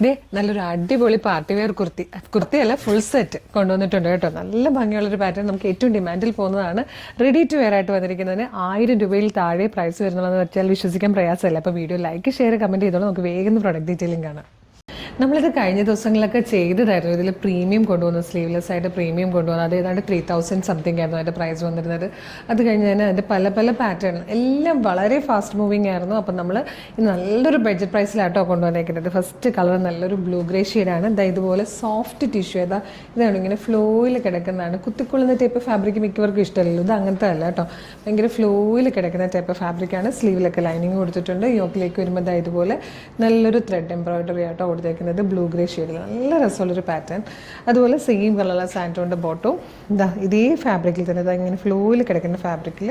ദേ നല്ലൊരു അടിപൊളി party wear കുർത്തിയല്ല full set കൊണ്ടുവന്നിട്ടുണ്ട് കേട്ടോ. നല്ല ഭംഗിയുള്ളൊരു പാറ്റേൺ, നമുക്ക് ഏറ്റവും ഡിമാൻഡിൽ പോകുന്നതാണ്. റെഡി ടു വെയർ ആയിട്ട് വന്നിരിക്കുന്നതിന് 1000 രൂപയിൽ താഴെ പ്രൈസ് വരുന്നുള്ളതെന്ന് വെച്ചാൽ വിശ്വസിക്കാൻ പ്രയാസമല്ല. അപ്പോൾ വീഡിയോ ലൈക്ക് ഷെയർ കമൻറ്റ് ചെയ്തോളൂ. നമുക്ക് വേഗം പ്രൊഡക്റ്റ് ഡീറ്റെയിലിംഗ് കാണാം. നമ്മളിത് കഴിഞ്ഞ ദിവസങ്ങളിലൊക്കെ ചെയ്തതായിരുന്നു. ഇതിൽ പ്രീമിയം കൊണ്ടുവന്നു, സ്ലീവ്ലെസ് ആയിട്ട് പ്രീമിയം കൊണ്ടുവന്നു. അത് ഏതാണ്ട് 3000 സംതിങ് ആയിരുന്നു അതിൻ്റെ പ്രൈസ് വന്നിരുന്നത്. അത് കഴിഞ്ഞ് തന്നെ അതിൻ്റെ പല പല പാറ്റേൺ എല്ലാം വളരെ ഫാസ്റ്റ് മൂവിങ് ആയിരുന്നു. അപ്പം നമ്മൾ നല്ലൊരു ബഡ്ജറ്റ് പ്രൈസിലാട്ടോ കൊണ്ടുവന്നേക്കുന്നത്. ഫസ്റ്റ് കളർ നല്ലൊരു ബ്ലൂ ഗ്രേ ഷെയ്ഡാണ്. ഇതുപോലെ സോഫ്റ്റ് ടിഷ്യൂ ഇതാണ് ഇങ്ങനെ ഫ്ലോയിൽ കിടക്കുന്നതാണ്. കുത്തിക്കൊള്ളുന്ന ടൈപ്പ് ഫാബ്രിക് മിക്കവർക്കും ഇഷ്ടമല്ലല്ലോ. ഇത് അങ്ങനത്തെ അല്ല കേട്ടോ, ഭയങ്കര ഫ്ലോയിൽ കിടക്കുന്ന ടൈപ്പ് ഫാബ്രിക്കാണ്. സ്ലീവിലൊക്കെ ലൈനിങ് കൊടുത്തിട്ടുണ്ട്. യോക്കിലേക്ക് വരുമ്പോൾ ഇതുപോലെ നല്ലൊരു ത്രെഡ് എംബ്രോയിഡറി ആട്ടോ കൊടുത്തേക്കുന്നത്. ബ്ലൂ ഗ്രേ ഷെയ്ഡിൽ നല്ല രസമുള്ളൊരു പാറ്റേൺ. അതുപോലെ സെയിം കളറുള്ള സാൻറ്റോണിൻ്റെ ബോട്ടവും ഇതേ ഫാബ്രിക്കിൽ തന്നെ ഇങ്ങനെ ഫ്ലോയിൽ കിടക്കുന്ന ഫാബ്രിക്കിൽ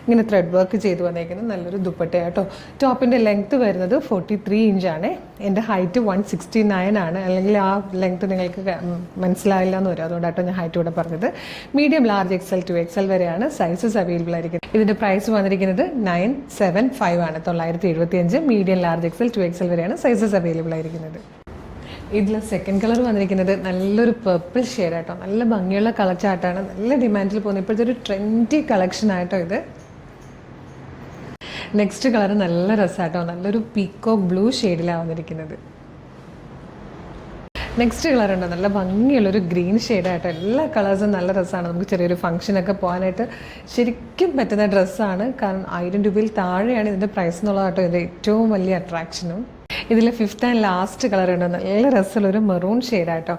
ഇങ്ങനെ ത്രെഡ് വർക്ക് ചെയ്ത് വന്നേക്കുന്നത് നല്ലൊരു ദുപ്പട്ടയാട്ടോ. ടോപ്പിൻ്റെ ലെങ്ത്ത് വരുന്നത് 43 ഇഞ്ചാണ്. എൻ്റെ ഹൈറ്റ് 169 ആണ്. അല്ലെങ്കിൽ ആ ലെങ്ത്ത് നിങ്ങൾക്ക് മനസ്സിലായില്ല എന്ന് വരും, അതുകൊണ്ടാട്ടോ ഞാൻ ഹൈറ്റ് ഇവിടെ പറഞ്ഞത്. Medium, large, XL to XL വരെയാണ് സൈസസ് അവൈലബിൾ ആയിരിക്കുന്നത്. ഇതിൻ്റെ പ്രൈസ് വന്നിരിക്കുന്നത് 975 ആണ്. 975. Medium, large, XL to XL വരെയാണ് സൈസസ് അവൈലബിൾ ആയിരിക്കുന്നത്. ഇതിൽ സെക്കൻഡ് കളർ വന്നിരിക്കുന്നത് നല്ലൊരു പർപ്പിൾ ഷെയ്ഡായിട്ടോ. നല്ല ഭംഗിയുള്ള കളർ ചാർട്ടാണ്, നല്ല ഡിമാൻഡിൽ പോകുന്നത്. ഇപ്പോഴത്തെ ഒരു ട്രെൻഡി കളക്ഷൻ ആയിട്ടോ ഇത്. നെക്സ്റ്റ് കളർ നല്ല രസമായിട്ടോ, നല്ലൊരു പീക്കോക്ക് ബ്ലൂ ഷെയ്ഡിലാണ് വന്നിരിക്കുന്നത്. നെക്സ്റ്റ് കളർ ഉണ്ടോ, നല്ല ഭംഗിയുള്ളൊരു ഗ്രീൻ ഷെയ്ഡായിട്ടോ. എല്ലാ കളേഴ്സും നല്ല രസമാണ്. നമുക്ക് ചെറിയൊരു ഫംഗ്ഷനൊക്കെ പോകാനായിട്ട് ശരിക്കും പറ്റുന്ന ഡ്രസ്സാണ്. കാരണം 1000 രൂപയിൽ താഴെയാണ് ഇതിൻ്റെ പ്രൈസ് എന്നുള്ളതാട്ടോ ഇതിൻ്റെ ഏറ്റവും വലിയ അട്രാക്ഷനും. ഇതിൽ ഫിഫ്ത്ത് ആൻഡ് ലാസ്റ്റ് കളർ ഉണ്ട്, നല്ല രസമുള്ളൊരു മെറൂൺ ഷെയ്ഡായിട്ടോ.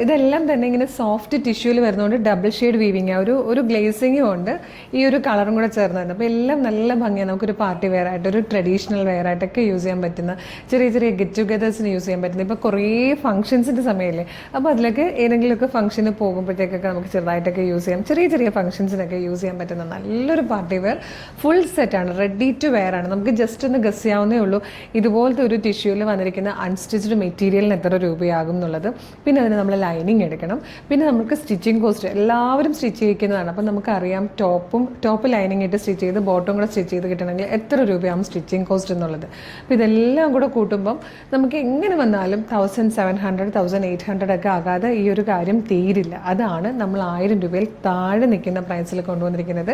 ഇതെല്ലാം തന്നെ ഇങ്ങനെ സോഫ്റ്റ് ടിഷ്യൂവിൽ വരുന്നതുകൊണ്ട് ഡബിൾ ഷെയ്ഡ് വീവിങ്, ഒരു ഗ്ലേസിങ്ങും ഉണ്ട്, ഈ ഒരു കളറും കൂടെ ചേർന്നുണ്ട്. അപ്പോൾ എല്ലാം നല്ല ഭംഗിയാണ്. നമുക്കൊരു പാർട്ടി വെയർ ആയിട്ട്, ഒരു ട്രഡീഷണൽ വെയർ ആയിട്ടൊക്കെ യൂസ് ചെയ്യാൻ പറ്റുന്ന, ചെറിയ ചെറിയ ഗെറ്റ് ടുഗദേഴ്സിന് യൂസ് ചെയ്യാൻ പറ്റുന്ന. ഇപ്പോൾ കുറേ ഫംഗ്ഷൻസിൻ്റെ സമയമില്ലേ, അപ്പോൾ അതിലൊക്കെ ഏതെങ്കിലുമൊക്കെ ഫംഗ്ഷന് പോകുമ്പോഴത്തേക്കൊക്കെ നമുക്ക് ചെറുതായിട്ടൊക്കെ യൂസ് ചെയ്യാം. ചെറിയ ചെറിയ ഫംഗ്ഷൻസിനൊക്കെ യൂസ് ചെയ്യാൻ പറ്റുന്ന നല്ലൊരു പാർട്ടി വെയർ ഫുൾ സെറ്റാണ്. റെഡി ടു വെയർ ആണ്. നമുക്ക് ജസ്റ്റ് ഒന്ന് ഗസ് ചെയ്യാവുന്നേ ഉള്ളൂ ഇതുപോലത്തെ ഒരു ടിഷ്യൂവിൽ വന്നിരിക്കുന്ന അൺസ്റ്റിച്ച്ഡ് മെറ്റീരിയലിന് എത്ര രൂപയാകും എന്നുള്ളത്. പിന്നെ അതിന് നമ്മൾ ലൈനിങ് എടുക്കണം. പിന്നെ നമുക്ക് സ്റ്റിച്ചിങ് കോസ്റ്റ് എല്ലാവരും സ്റ്റിച്ച് ചെയ്യിക്കുന്നതാണ്. അപ്പം നമുക്കറിയാം ടോപ്പ് ലൈനിങ് ഇട്ട് സ്റ്റിച്ച് ചെയ്ത് ബോട്ടം കൂടെ സ്റ്റിച്ച് ചെയ്ത് കിട്ടണമെങ്കിൽ എത്ര രൂപയാകും സ്റ്റിച്ചിങ് കോസ്റ്റ് എന്നുള്ളത്. അപ്പോൾ ഇതെല്ലാം കൂടെ കൂട്ടുമ്പം നമുക്ക് എങ്ങനെ വന്നാലും 1700, 1800 ഒക്കെ ആകാതെ ഈ ഒരു കാര്യം തീരില്ല. അതാണ് നമ്മൾ 1000 രൂപയിൽ താഴെ നിൽക്കുന്ന പ്രൈസിൽ കൊണ്ടുവന്നിരിക്കുന്നത്.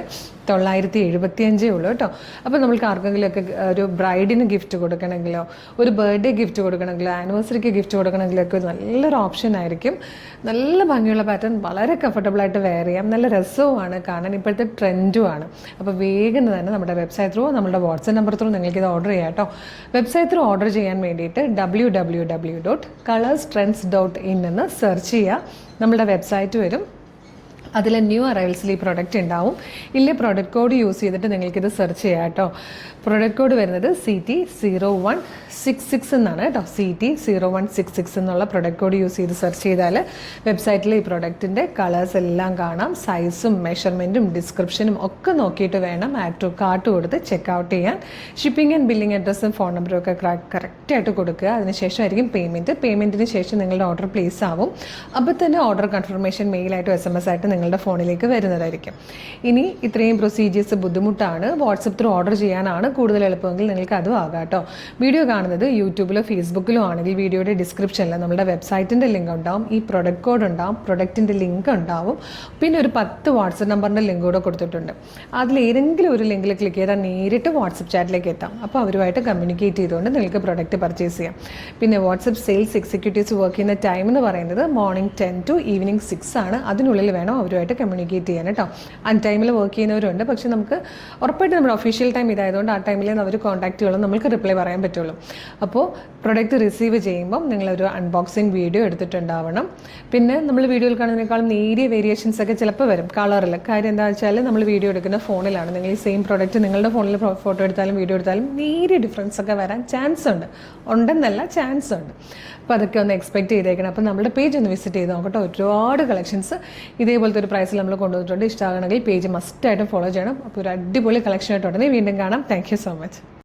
975 ഉള്ളൂ കേട്ടോ. അപ്പോൾ നമ്മൾക്ക് ആർക്കെങ്കിലുമൊക്കെ ഒരു ബ്രൈഡിന് ഗിഫ്റ്റ് കൊടുക്കണമെങ്കിലോ, ഒരു ബർത്ത്ഡേ ഗിഫ്റ്റ് കൊടുക്കണമെങ്കിലോ, ആനിവേഴ്സറിക്ക് ഗിഫ്റ്റ് കൊടുക്കണമെങ്കിലൊക്കെ നല്ലൊരു ഓപ്ഷൻ ആയിരിക്കും. നല്ല ഭംഗിയുള്ള പാറ്റേൺ, വളരെ കംഫർട്ടബിളായിട്ട് വെയർ ചെയ്യാം, നല്ല രസവുമാണ് കാണാൻ, ഇപ്പോഴത്തെ ട്രെൻഡുമാണ്. അപ്പോൾ വേഗം തന്നെ നമ്മുടെ വെബ്സൈറ്റ് ത്രൂ, നമ്മുടെ വാട്സപ്പ് നമ്പർ ത്രൂ നിങ്ങൾക്കിത് ഓർഡർ ചെയ്യാം കേട്ടോ. വെബ്സൈറ്റ് ത്രൂ ഓർഡർ ചെയ്യാൻ വേണ്ടിയിട്ട് www.colorstrends.in എന്ന് സെർച്ച് ചെയ്യുക. നമ്മുടെ വെബ്സൈറ്റ് വരും. അതിൽ ന്യൂ അറൈവൽസിൽ ഈ പ്രൊഡക്റ്റ് ഉണ്ടാവും. ഇല്ലേ പ്രൊഡക്റ്റ് കോഡ് യൂസ് ചെയ്തിട്ട് നിങ്ങൾക്കിത് സെർച്ച് ചെയ്യാം കേട്ടോ. പ്രൊഡക്റ്റ് കോഡ് വരുന്നത് CT0166 എന്നാണ് കേട്ടോ. CT0166 എന്നുള്ള പ്രൊഡക്റ്റ് കോഡ് യൂസ് ചെയ്ത് സെർച്ച് ചെയ്താൽ വെബ്സൈറ്റിൽ ഈ പ്രൊഡക്റ്റിൻ്റെ കളേഴ്സ് എല്ലാം കാണാം. സൈസും മെഷർമെൻറ്റും ഡിസ്ക്രിപ്ഷനും ഒക്കെ നോക്കിയിട്ട് വേണം ആഡ് ടു കാർട്ട് കൊടുത്ത് ചെക്ക് ചെയ്യാൻ. ഷിപ്പിംഗ് ആൻഡ് ബില്ലിംഗ് അഡ്രസ്സും ഫോൺ നമ്പറും ഒക്കെ കറക്റ്റായിട്ട് കൊടുക്കുക. അതിനുശേഷമായിരിക്കും പേയ്മെൻറ്റിന് ശേഷം നിങ്ങളുടെ ഓർഡർ പ്ലേസ് ആവും. അപ്പോൾ തന്നെ ഓർഡർ കൺഫർമേഷൻ മെയിലായിട്ടും SMS ആയിട്ട് നിങ്ങളുടെ ഫോണിലേക്ക് വരുന്നതായിരിക്കും. ഇനി ഇത്രയും പ്രൊസീജിയേഴ്സ് ബുദ്ധിമുട്ടാണ്, വാട്സപ്പ് ത്രൂ ഓർഡർ ചെയ്യാനാണ് കൂടുതൽ എളുപ്പമെങ്കിൽ നിങ്ങൾക്ക് അതും ആകാം കേട്ടോ. വീഡിയോ കാണുന്നത് യൂട്യൂബിലോ ഫേസ്ബുക്കിലോ ആണെങ്കിൽ വീഡിയോയുടെ ഡിസ്ക്രിപ്ഷനിൽ നമ്മുടെ വെബ്സൈറ്റിൻ്റെ ലിങ്ക് ഉണ്ടാവും, ഈ പ്രൊഡക്റ്റ് കോഡ് ഉണ്ടാവും, പ്രൊഡക്റ്റിൻ്റെ ലിങ്ക് ഉണ്ടാവും, പിന്നെ ഒരു 10 വാട്സപ്പ് നമ്പറിൻ്റെ ലിങ്ക് കൂടെ കൊടുത്തിട്ടുണ്ട്. അതിലേതെങ്കിലും ഒരു ലിങ്കിൽ ക്ലിക്ക് ചെയ്താൽ നേരിട്ട് വാട്സപ്പ് ചാറ്റിലേക്ക് എത്താം. അപ്പോൾ അവരുമായിട്ട് കമ്മ്യൂണിക്കേറ്റ് ചെയ്തുകൊണ്ട് നിങ്ങൾക്ക് പ്രൊഡക്റ്റ് പർച്ചേസ് ചെയ്യാം. പിന്നെ വാട്സപ്പ് സെയിൽസ് എക്സിക്യൂട്ടീവ്സ് വർക്ക് ചെയ്യുന്ന ടൈം എന്ന് പറയുന്നത് മോർണിംഗ് 10 to ഈവനിങ് 6 ആണ്. അതിനുള്ളിൽ വേണം അവരുമായിട്ട് കമ്മ്യൂണിക്കേറ്റ് ചെയ്യാൻ കേട്ടോ. ടൈമിൽ വർക്ക് ചെയ്യുന്നവരുണ്ട്, പക്ഷേ നമുക്ക് ഉറപ്പായിട്ട് നമ്മുടെ ഒഫീഷ്യൽ ടൈം ഇതായതുകൊണ്ട് ആ ടൈമിൽ അവർ കോൺടാക്റ്റ് ചെയ്യുള്ളൂ, നമുക്ക് റിപ്ലൈ പറയാൻ പറ്റുള്ളൂ. അപ്പോൾ പ്രൊഡക്റ്റ് റിസീവ് ചെയ്യുമ്പം നിങ്ങളൊരു അൺബോക്സിങ് വീഡിയോ എടുത്തിട്ടുണ്ടാവണം. പിന്നെ നമ്മൾ വീഡിയോയിൽ കാണുന്നതിനേക്കാളും നേരിയ വേരിയേഷൻസ് ഒക്കെ ചിലപ്പോൾ വരും കളറിൽ. കാര്യം എന്താ വെച്ചാൽ നമ്മൾ വീഡിയോ എടുക്കുന്ന ഫോണിലാണ്. നിങ്ങൾ ഈ സെയിം പ്രൊഡക്റ്റ് നിങ്ങളുടെ ഫോണിൽ ഫോട്ടോ എടുത്താലും വീഡിയോ എടുത്താലും നേരിയ ഡിഫറൻസ് ഒക്കെ വരാൻ ചാൻസ് ഉണ്ടെന്നല്ല, ചാൻസ് ഉണ്ട്. അപ്പോൾ അതൊക്കെ ഒന്ന് എക്സ്പെക്ട് ചെയ്തേക്കണം. അപ്പോൾ നമ്മുടെ പേജ് ഒന്ന് വിസിറ്റ് ചെയ്ത് നോക്കട്ടെ. ഒരുപാട് കളക്ഷൻസ് ഇതേപോലത്തെ ഒരു പ്രൈസിൽ നമ്മൾ കൊണ്ടുവന്നിട്ടുണ്ട്. ഇഷ്ടമാകണമെങ്കിൽ പേജ് മസ്റ്റായിട്ടും ഫോളോ ചെയ്യണം. അപ്പോൾ ഒരു അടിപൊളി കളക്ഷൻ ആയിട്ട് ഉടനെ വീണ്ടും കാണാം. Thank you so much.